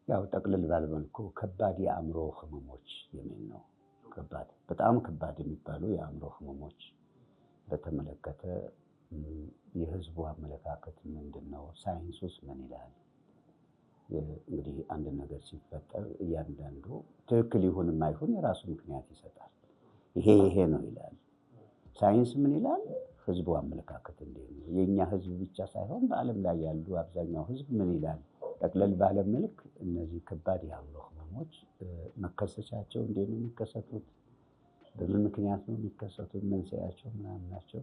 ያው ጠቅልል ባለ መልኩ ከባድ የአእምሮ ህመሞች የሚል ነው። ከባድ በጣም ከባድ የሚባሉ የአእምሮ ህመሞች በተመለከተ የህዝቡ አመለካከት ምንድነው? ሳይንሱስ ምን ይላል? እንግዲህ አንድ ነገር ሲፈጠር እያንዳንዱ ትክክል ይሁን የማይሆን የራሱ ምክንያት ይሰጣል። ይሄ ነው ይላል። ሳይንስ ምን ይላል? ህዝቡ አመለካከት እንዴት ነው? የኛ ህዝብ ብቻ ሳይሆን በዓለም ላይ ያሉ አብዛኛው ህዝብ ምን ይላል? ጠቅለል ባለ መልክ እነዚህ ከባድ የአእምሮ ህመሞች መከሰቻቸው እንዴት ነው የሚከሰቱት? በምን ምክንያት ነው የሚከሰቱት? መንስኤያቸው ምናምን ናቸው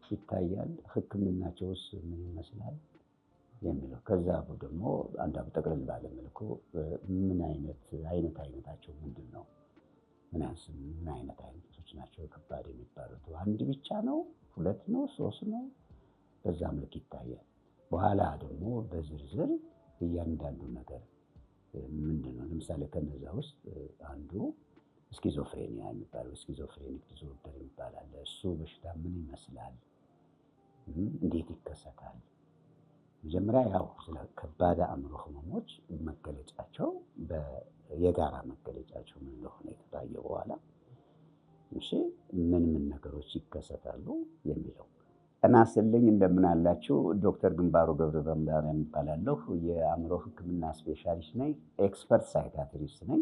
ይታያል። ህክምናቸውስ ምን ይመስላል? የሚለው ከዛ ደግሞ አንዳንድ ጠቅለል ባለ መልኩ ምን አይነታቸው ምንድነው? ምን አይነት አይነቶች ናቸው ከባድ የሚባሉት? አንድ ብቻ ነው? ሁለት ነው? ሶስት ነው? በዛ መልክ ይታያል። በኋላ ደግሞ በዝርዝር እያንዳንዱ ነገር ምንድነው? ለምሳሌ ከነዛ ውስጥ አንዱ ስኪዞፍሬኒያ የሚባለው ስኪዞፍሬኒክ ዲስኦርደር ይባላል። እሱ በሽታ ምን ይመስላል? እንዴት ይከሰታል? መጀመሪያ ያው ስለ ከባድ አእምሮ ህመሞች መገለጫቸው የጋራ መገለጫቸው ምን እንደሆነ ከታየ በኋላ እሺ ምን ነገሮች ይከሰታሉ የሚለው ጤና ይስጥልኝ እንደምን አላችሁ? ዶክተር ግንባሩ ገብረማርያም እባላለሁ። የአእምሮ ህክምና ስፔሻሊስት ነኝ። ኤክስፐርት ሳይካትሪስት ነኝ።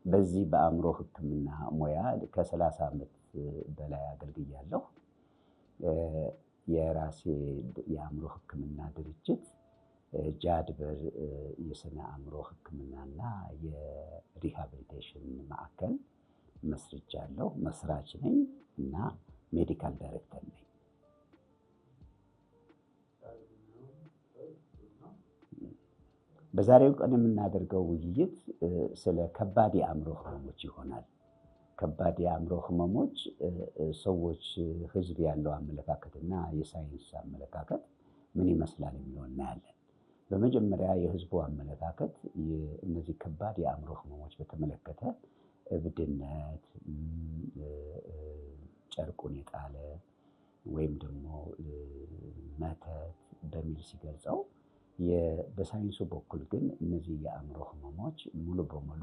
በዚህ በአእምሮ ህክምና ሙያ ከ30 ዓመት በላይ አገልግያለሁ። የራሴ የአእምሮ ህክምና ድርጅት ጃድበር የስነ አእምሮ ህክምናና የሪሃቢሊቴሽን ማዕከል መስርቻለሁ። መስራች ነኝ እና ሜዲካል ዳይሬክተር ነኝ። በዛሬው ቀን የምናደርገው ውይይት ስለ ከባድ የአእምሮ ህመሞች ይሆናል። ከባድ የአእምሮ ህመሞች ሰዎች ህዝብ ያለው አመለካከትና የሳይንስ አመለካከት ምን ይመስላል የሚለውን እናያለን። በመጀመሪያ የህዝቡ አመለካከት እነዚህ ከባድ የአእምሮ ህመሞች በተመለከተ እብድነት፣ ጨርቁን የጣለ ወይም ደግሞ መተት በሚል ሲገልጸው በሳይንሱ በኩል ግን እነዚህ የአእምሮ ህመሞች ሙሉ በሙሉ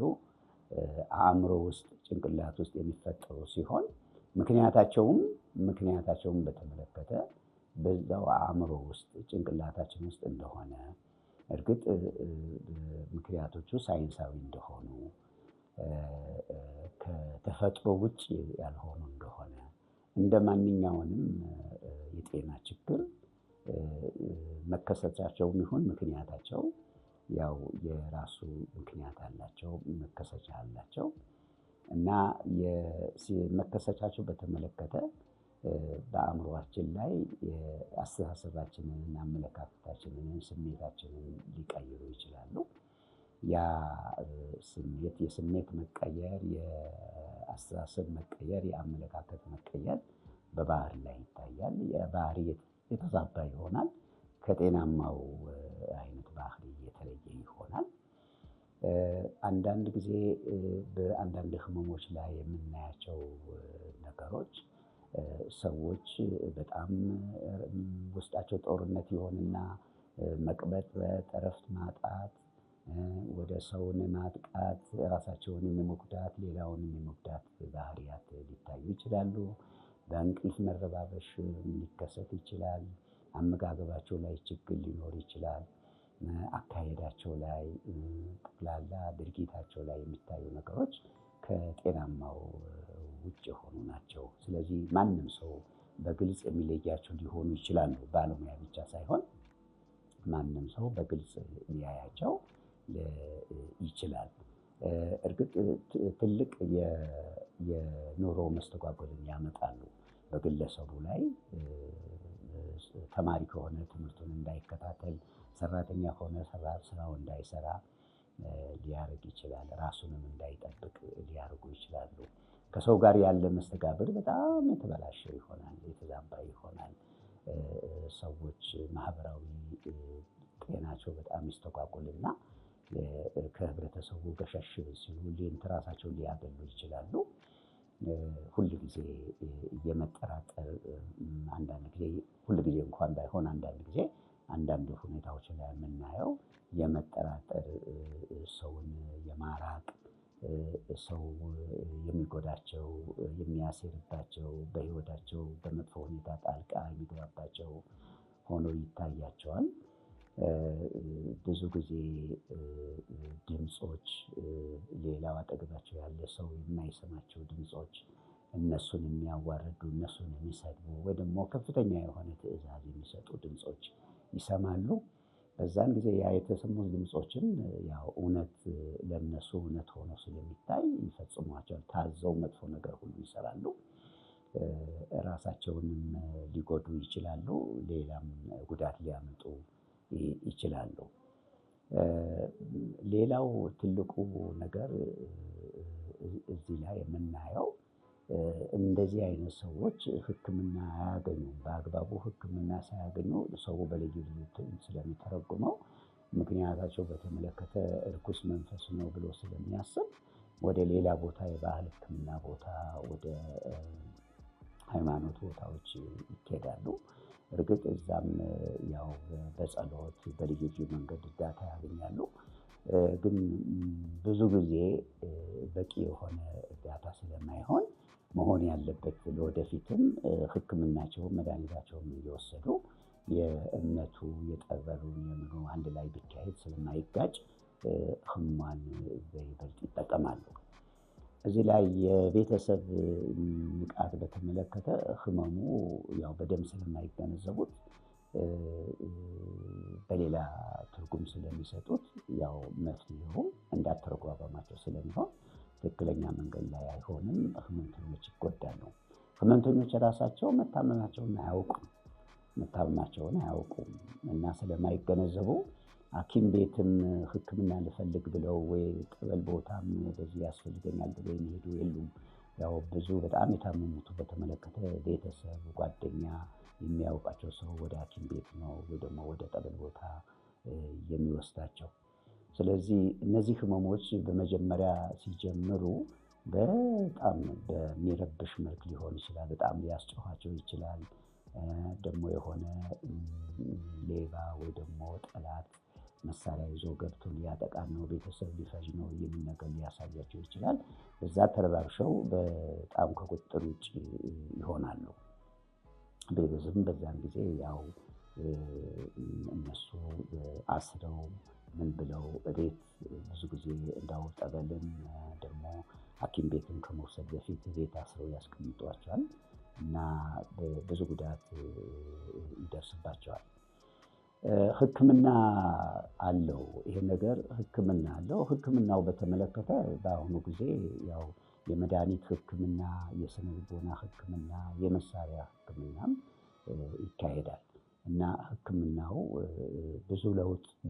አእምሮ ውስጥ ጭንቅላት ውስጥ የሚፈጠሩ ሲሆን ምክንያታቸውም በተመለከተ በዛው አእምሮ ውስጥ ጭንቅላታችን ውስጥ እንደሆነ እርግጥ ምክንያቶቹ ሳይንሳዊ እንደሆኑ ከተፈጥሮ ውጭ ያልሆኑ እንደሆነ እንደማንኛውም የጤና ችግር መከሰቻቸውም ይሁን ምክንያታቸው ያው የራሱ ምክንያት አላቸው፣ መከሰቻ አላቸው እና መከሰቻቸው በተመለከተ በአእምሮአችን ላይ አስተሳሰባችንን፣ አመለካከታችንን፣ ስሜታችንን ሊቀይሩ ይችላሉ። ያ የስሜት መቀየር፣ የአስተሳሰብ መቀየር፣ የአመለካከት መቀየር በባህሪ ላይ ይታያል። የባህሪ የተዛባ ይሆናል። ከጤናማው አይነት ባህሪ የተለየ ይሆናል። አንዳንድ ጊዜ በአንዳንድ ህመሞች ላይ የምናያቸው ነገሮች ሰዎች በጣም ውስጣቸው ጦርነት ይሆንና መቅበጥበጥ፣ እረፍት ማጣት፣ ወደ ሰውን ማጥቃት፣ ራሳቸውን የመጉዳት፣ ሌላውንም የመጉዳት ባህሪያት ሊታዩ ይችላሉ። በእንቅልፍ መረባበሽ ሊከሰት ይችላል። አመጋገባቸው ላይ ችግር ሊኖር ይችላል። አካሄዳቸው ላይ፣ ጠቅላላ ድርጊታቸው ላይ የሚታዩ ነገሮች ከጤናማው ውጭ የሆኑ ናቸው። ስለዚህ ማንም ሰው በግልጽ የሚለያቸው ሊሆኑ ይችላሉ። ባለሙያ ብቻ ሳይሆን ማንም ሰው በግልጽ ሊያያቸው ይችላል። እርግጥ ትልቅ የኑሮ መስተጓጎልን ያመጣሉ በግለሰቡ ላይ። ተማሪ ከሆነ ትምህርቱን እንዳይከታተል፣ ሰራተኛ ከሆነ ስራው እንዳይሰራ ሊያደርግ ይችላል። ራሱንም እንዳይጠብቅ ሊያደርጉ ይችላሉ። ከሰው ጋር ያለ መስተጋብር በጣም የተበላሸ ይሆናል፣ የተዛባ ይሆናል። ሰዎች ማህበራዊ ጤናቸው በጣም ይስተጓጎልና ከህብረተሰቡ ገሸሽ ሲሉ ራሳቸውን ሊያገሉ ይችላሉ። ሁል ጊዜ የመጠራጠር አንዳንድ ጊዜ ሁል ጊዜ እንኳን ባይሆን አንዳንድ ጊዜ አንዳንድ ሁኔታዎች ላይ የምናየው የመጠራጠር ለማራቅ ሰው የሚጎዳቸው የሚያሴርባቸው በህይወታቸው በመጥፎ ሁኔታ ጣልቃ የሚገባባቸው ሆኖ ይታያቸዋል። ብዙ ጊዜ ድምጾች ሌላው አጠገባቸው ያለ ሰው የማይሰማቸው ድምጾች እነሱን የሚያዋርዱ እነሱን የሚሰድቡ ወይ ደግሞ ከፍተኛ የሆነ ትዕዛዝ የሚሰጡ ድምጾች ይሰማሉ። በዛን ጊዜ ያ የተሰሙት ድምጾችን ያው እውነት ለነሱ እውነት ሆኖ ስለሚታይ ይፈጽሟቸዋል። ታዘው መጥፎ ነገር ሁሉ ይሰራሉ። ራሳቸውንም ሊጎዱ ይችላሉ፣ ሌላም ጉዳት ሊያመጡ ይችላሉ። ሌላው ትልቁ ነገር እዚህ ላይ የምናየው እንደዚህ አይነት ሰዎች ሕክምና አያገኙም። በአግባቡ ሕክምና ሳያገኙ ሰው በልዩ ልዩ ስለሚተረጉመው ምክንያታቸው በተመለከተ እርኩስ መንፈስ ነው ብሎ ስለሚያስብ ወደ ሌላ ቦታ የባህል ሕክምና ቦታ ወደ ሃይማኖት ቦታዎች ይኬዳሉ። እርግጥ እዛም ያው በጸሎት በልዩ ልዩ መንገድ እርዳታ ያገኛሉ። ግን ብዙ ጊዜ በቂ የሆነ እርዳታ ስለማይሆን መሆን ያለበት ለወደፊትም ሕክምናቸውን መድኃኒታቸውን እየወሰዱ የእምነቱ የጠበሉ የምኑ አንድ ላይ ቢካሄድ ስለማይጋጭ ህሙማን በይበልጥ ይጠቀማሉ። እዚህ ላይ የቤተሰብ ንቃት በተመለከተ ህመሙ ያው በደንብ ስለማይገነዘቡት በሌላ ትርጉም ስለሚሰጡት ያው መፍትሄው እንዳተረጓጓማቸው ስለሚሆን ትክክለኛ መንገድ ላይ አይሆንም። ህመምተኞች ይጎዳሉ። ህመምተኞች ራሳቸው መታመማቸውን አያውቁም እና ስለማይገነዘቡ ሐኪም ቤትም ሕክምና ልፈልግ ብለው ወይ ጠበል ቦታም በዚህ ያስፈልገኛል ብለው የሚሄዱ የሉም። ያው ብዙ በጣም የታመሙት በተመለከተ ቤተሰብ ጓደኛ የሚያውቃቸው ሰው ወደ ሐኪም ቤት ነው ወይ ደግሞ ወደ ጠበል ቦታ የሚወስዳቸው። ስለዚህ እነዚህ ህመሞች በመጀመሪያ ሲጀምሩ በጣም በሚረብሽ መልክ ሊሆን ይችላል። በጣም ሊያስጨዋቸው ይችላል። ደግሞ የሆነ ሌባ ወይ ደግሞ ጠላት መሳሪያ ይዞ ገብቶ ሊያጠቃን ነው፣ ቤተሰብ ሊፈጅ ነው የሚል ነገር ሊያሳያቸው ይችላል። በዛ ተረባብሸው በጣም ከቁጥጥር ውጭ ይሆናሉ። ቤተሰብም በዛን ጊዜ ያው እነሱ አስረው ምን ብለው እቤት ብዙ ጊዜ እንዳው ጠበልም ደግሞ ሐኪም ቤትም ከመውሰድ በፊት ቤት አስረው ያስቀምጧቸዋል እና ብዙ ጉዳት ይደርስባቸዋል። ሕክምና አለው። ይሄ ነገር ሕክምና አለው። ሕክምናው በተመለከተ በአሁኑ ጊዜ ያው የመድኃኒት ሕክምና፣ የስነ ልቦና ሕክምና፣ የመሳሪያ ሕክምናም ይካሄዳል እና ሕክምናው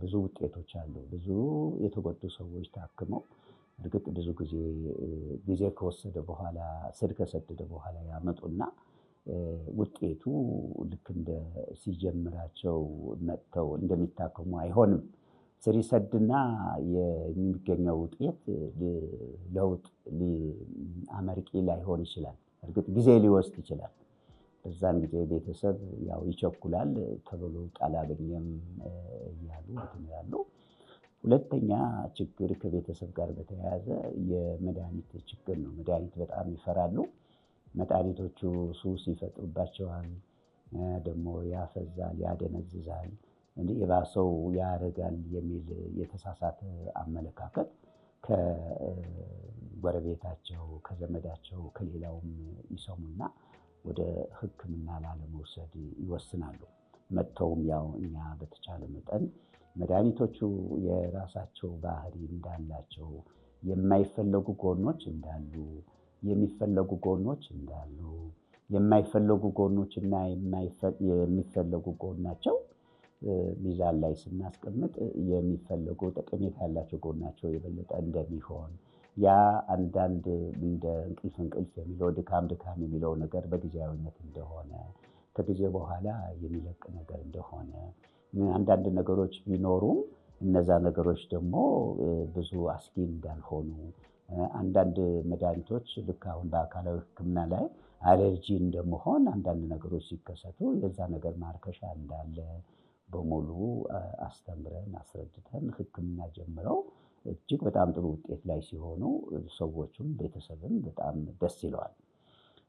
ብዙ ውጤቶች አሉ። ብዙ የተጎዱ ሰዎች ታክመው እርግጥ ብዙ ጊዜ ከወሰደ በኋላ ስር ከሰደደ በኋላ ያመጡና ውጤቱ ልክ እንደ ሲጀምራቸው መጥተው እንደሚታከሙ አይሆንም። ስር ይሰድና የሚገኘው ውጤት ለውጥ አመርቂ ላይሆን ይችላል። እርግጥ ጊዜ ሊወስድ ይችላል። በዛን ጊዜ ቤተሰብ ያው ይቸኩላል፣ ተብሎ አላገኘም እያሉ ይላሉ። ሁለተኛ ችግር ከቤተሰብ ጋር በተያያዘ የመድኃኒት ችግር ነው። መድኃኒት በጣም ይፈራሉ። መድኃኒቶቹ ሱስ ይፈጥሩባቸዋል። ደግሞ ያፈዛል፣ ያደነዝዛል፣ የባሰው ያረጋል የሚል የተሳሳተ አመለካከት ከጎረቤታቸው ከዘመዳቸው ከሌላውም ይሰሙና ወደ ሕክምና ላለመውሰድ ይወስናሉ። መጥተውም ያው እኛ በተቻለ መጠን መድኃኒቶቹ የራሳቸው ባህሪ እንዳላቸው፣ የማይፈለጉ ጎኖች እንዳሉ፣ የሚፈለጉ ጎኖች እንዳሉ፣ የማይፈለጉ ጎኖች እና የሚፈለጉ ጎናቸው ሚዛን ላይ ስናስቀምጥ የሚፈለጉ ጠቀሜታ ያላቸው ጎናቸው የበለጠ እንደሚሆን፣ ያ አንዳንድ እንደ እንቅልፍ የሚለው ድካም የሚለው ነገር በጊዜያዊነት እንደሆነ፣ ከጊዜ በኋላ የሚለቅ ነገር እንደሆነ፣ አንዳንድ ነገሮች ቢኖሩም እነዛ ነገሮች ደግሞ ብዙ አስጊ እንዳልሆኑ፣ አንዳንድ መድኃኒቶች ልክ አሁን በአካላዊ ሕክምና ላይ አለርጂ እንደመሆን አንዳንድ ነገሮች ሲከሰቱ የዛ ነገር ማርከሻ እንዳለ በሙሉ አስተምረን አስረድተን ሕክምና ጀምረው እጅግ በጣም ጥሩ ውጤት ላይ ሲሆኑ ሰዎቹም ቤተሰብም በጣም ደስ ይለዋል።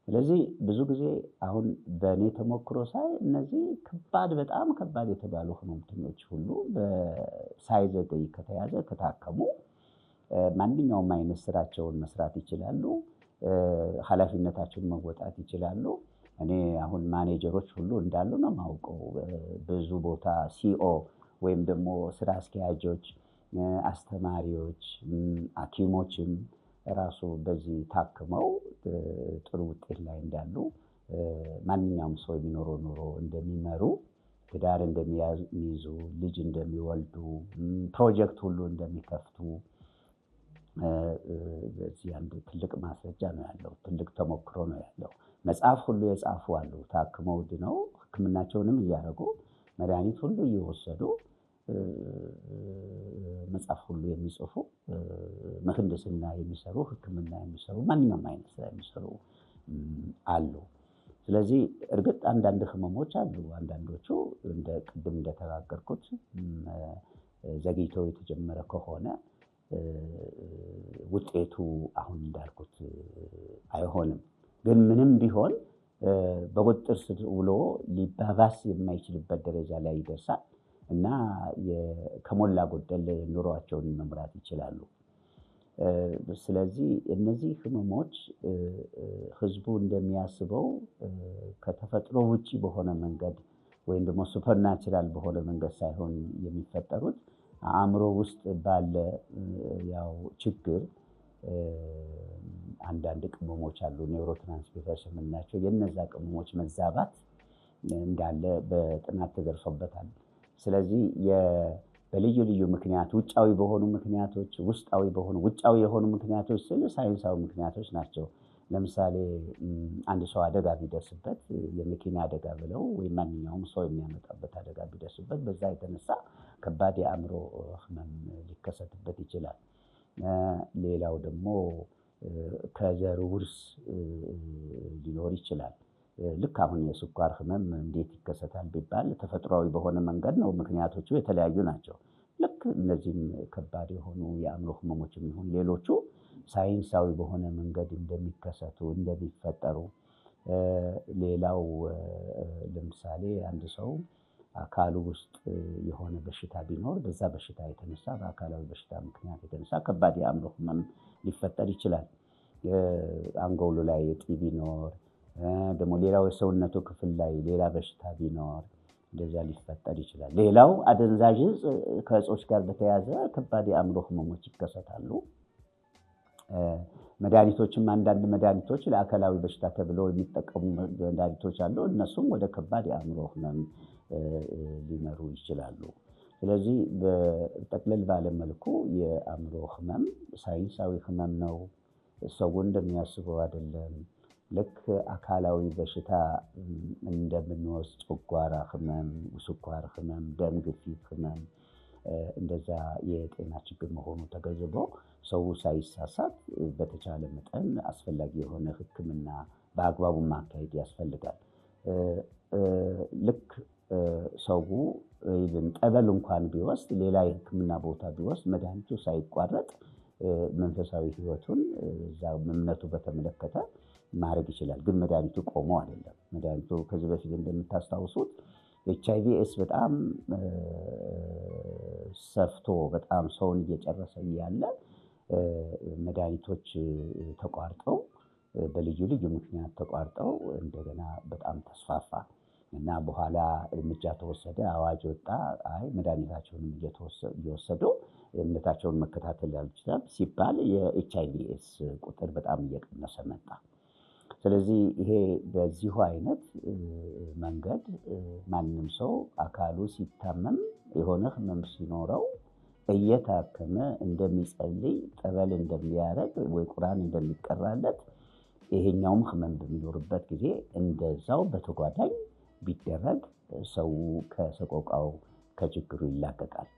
ስለዚህ ብዙ ጊዜ አሁን በእኔ ተሞክሮ ሳይ እነዚህ በጣም ከባድ የተባሉ ህመምተኞች ሁሉ ሳይዘገይ ከተያዘ ከታከሙ ማንኛውም አይነት ስራቸውን መስራት ይችላሉ። ኃላፊነታቸውን መወጣት ይችላሉ። እኔ አሁን ማኔጀሮች ሁሉ እንዳሉ ነው የማውቀው። ብዙ ቦታ ሲኦ ወይም ደግሞ ስራ አስኪያጆች፣ አስተማሪዎች፣ ሐኪሞችም ራሱ በዚህ ታክመው ጥሩ ውጤት ላይ እንዳሉ ማንኛውም ሰው የሚኖረው ኑሮ እንደሚመሩ፣ ትዳር እንደሚይዙ፣ ልጅ እንደሚወልዱ፣ ፕሮጀክት ሁሉ እንደሚከፍቱ በዚህ አንድ ትልቅ ማስረጃ ነው ያለው። ትልቅ ተሞክሮ ነው ያለው። መጽሐፍ ሁሉ የጻፉ አሉ። ታክመው ድነው ህክምናቸውንም እያደረጉ መድኃኒት ሁሉ እየወሰዱ መጽሐፍ ሁሉ የሚጽፉ ምህንድስና የሚሰሩ ህክምና የሚሰሩ ማንኛውም አይነት ስራ የሚሰሩ አሉ። ስለዚህ እርግጥ አንዳንድ ህመሞች አሉ። አንዳንዶቹ ቅድም እንደተናገርኩት ዘግይተው የተጀመረ ከሆነ ውጤቱ አሁን እንዳልኩት አይሆንም። ግን ምንም ቢሆን በቁጥጥር ስር ውሎ ሊባባስ የማይችልበት ደረጃ ላይ ይደርሳል እና ከሞላ ጎደል ኑሯቸውን መምራት ይችላሉ። ስለዚህ እነዚህ ህመሞች ህዝቡ እንደሚያስበው ከተፈጥሮ ውጪ በሆነ መንገድ ወይም ደግሞ ሱፐርናቹራል በሆነ መንገድ ሳይሆን የሚፈጠሩት አእምሮ ውስጥ ባለ ያው ችግር አንዳንድ ቅመሞች አሉ፣ ኒውሮትራንስሚተርስ የምንላቸው የነዛ ቅመሞች መዛባት እንዳለ በጥናት ተደርሶበታል። ስለዚህ በልዩ ልዩ ምክንያት ውጫዊ በሆኑ ምክንያቶች፣ ውጫዊ የሆኑ ምክንያቶች ስል ሳይንሳዊ ምክንያቶች ናቸው። ለምሳሌ አንድ ሰው አደጋ ቢደርስበት የመኪና አደጋ ብለው ወይም ማንኛውም ሰው የሚያመጣበት አደጋ ቢደርስበት በዛ የተነሳ ከባድ የአእምሮ ህመም ሊከሰትበት ይችላል። ሌላው ደግሞ ከዘር ውርስ ሊኖር ይችላል። ልክ አሁን የስኳር ህመም እንዴት ይከሰታል ቢባል ተፈጥሯዊ በሆነ መንገድ ነው። ምክንያቶቹ የተለያዩ ናቸው። ልክ እነዚህም ከባድ የሆኑ የአእምሮ ህመሞች የሚሆኑ ሌሎቹ ሳይንሳዊ በሆነ መንገድ እንደሚከሰቱ እንደሚፈጠሩ። ሌላው ለምሳሌ አንድ ሰው አካሉ ውስጥ የሆነ በሽታ ቢኖር በዛ በሽታ የተነሳ በአካላዊ በሽታ ምክንያት የተነሳ ከባድ የአእምሮ ህመም ሊፈጠር ይችላል። አንጎሉ ላይ እጢ ቢኖር ደግሞ ሌላው የሰውነቱ ክፍል ላይ ሌላ በሽታ ቢኖር እንደዛ ሊፈጠር ይችላል። ሌላው አደንዛዥ ዕፅ ከዕፆች ጋር በተያያዘ ከባድ የአእምሮ ህመሞች ይከሰታሉ። መድኃኒቶችም አንዳንድ መድኃኒቶች ለአካላዊ በሽታ ተብለው የሚጠቀሙ መድኃኒቶች አሉ። እነሱም ወደ ከባድ የአእምሮ ህመም ሊመሩ ይችላሉ። ስለዚህ በጠቅለል ባለ መልኩ የአእምሮ ህመም ሳይንሳዊ ህመም ነው። ሰው እንደሚያስበው አይደለም። ልክ አካላዊ በሽታ እንደምንወስድ ጨጓራ ህመም፣ ስኳር ህመም፣ ደም ግፊት ህመም እንደዛ የጤና ችግር መሆኑ ተገንዝቦ ሰው ሳይሳሳት በተቻለ መጠን አስፈላጊ የሆነ ህክምና በአግባቡ ማካሄድ ያስፈልጋል። ልክ ሰው ጠበል እንኳን ቢወስድ ሌላ የህክምና ቦታ ቢወስድ መድኃኒቱ ሳይቋረጥ መንፈሳዊ ህይወቱን እዛ እምነቱ በተመለከተ ማድረግ ይችላል። ግን መድኃኒቱ ቆሞ አይደለም። መድኃኒቱ ከዚህ በፊት እንደምታስታውሱት HIV/AIDS በጣም ሰፍቶ በጣም ሰውን እየጨረሰ እያለ መድኃኒቶች ተቋርጠው በልዩ ልዩ ምክንያት ተቋርጠው እንደገና በጣም ተስፋፋ እና በኋላ እርምጃ ተወሰደ፣ አዋጅ ወጣ። መድኃኒታቸውንም እየወሰዱ እምነታቸውን መከታተል ያልቻሉ ሲባል የኤችአይቪ/ኤድስ ቁጥር በጣም እየቀነሰ መጣ። ስለዚህ ይሄ በዚሁ አይነት መንገድ ማንም ሰው አካሉ ሲታመም የሆነ ህመም ሲኖረው እየታከመ እንደሚጸልይ፣ ጠበል እንደሚያረግ ወይ ቁርአን እንደሚቀራለት ይሄኛውም ህመም በሚኖርበት ጊዜ እንደዛው በተጓዳኝ ቢደረግ ሰው ከሰቆቃው ከችግሩ ይላቀቃል።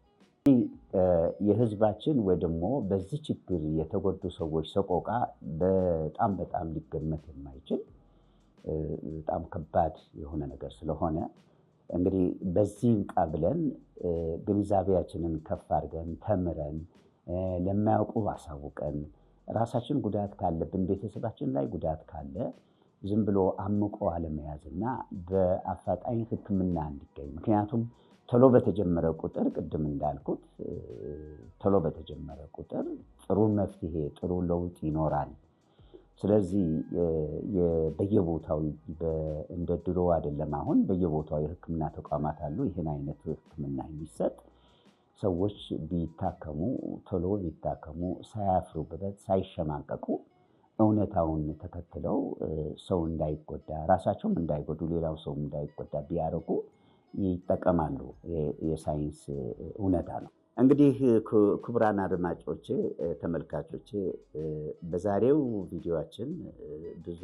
የህዝባችን ወይ ደግሞ በዚህ ችግር የተጎዱ ሰዎች ሰቆቃ በጣም በጣም ሊገመት የማይችል በጣም ከባድ የሆነ ነገር ስለሆነ እንግዲህ በዚህ ብለን ግንዛቤያችንን ከፍ አድርገን ተምረን ለማያውቁ አሳውቀን ራሳችን ጉዳት ካለብን ቤተሰባችን ላይ ጉዳት ካለ ዝም ብሎ አምቆ አለመያዝና በአፋጣኝ ሕክምና እንዲገኝ ምክንያቱም ቶሎ በተጀመረ ቁጥር ቅድም እንዳልኩት ቶሎ በተጀመረ ቁጥር ጥሩ መፍትሄ ጥሩ ለውጥ ይኖራል። ስለዚህ በየቦታው እንደ ድሮ አይደለም አሁን በየቦታው የሕክምና ተቋማት አሉ ይሄን አይነት ሕክምና የሚሰጥ ሰዎች ቢታከሙ ቶሎ ቢታከሙ ሳያፍሩበት ሳይሸማቀቁ እውነታውን ተከትለው ሰው እንዳይጎዳ ራሳቸውም እንዳይጎዱ ሌላው ሰው እንዳይጎዳ ቢያደርጉ ይጠቀማሉ። የሳይንስ እውነታ ነው። እንግዲህ ክቡራን አድማጮቼ ተመልካቾቼ በዛሬው ቪዲዮአችን ብዙ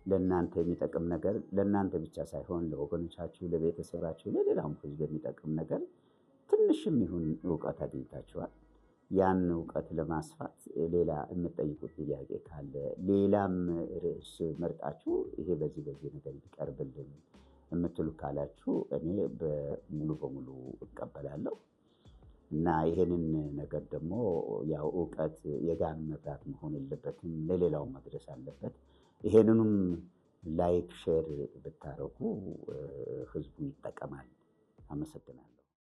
ለእናንተ የሚጠቅም ነገር ለእናንተ ብቻ ሳይሆን ለወገኖቻችሁ ለቤተሰባችሁ ለሌላውም ሕዝብ የሚጠቅም ነገር ትንሽም ይሁን ዕውቀት አግኝታችኋል። ያን ዕውቀት ለማስፋት ሌላ የምትጠይቁት ጥያቄ ካለ ሌላም ርዕስ መርጣችሁ ይሄ በዚህ ነገር ቢቀርብልን የምትሉ ካላችሁ እኔ ሙሉ በሙሉ እቀበላለሁ። እና ይሄንን ነገር ደግሞ ያው ዕውቀት የጋን መብራት መሆን የለበትም ለሌላው መድረስ አለበት። ይሄንንም ላይክ ሼር ብታረጉ ሕዝቡ ይጠቀማል። አመሰግናለሁ።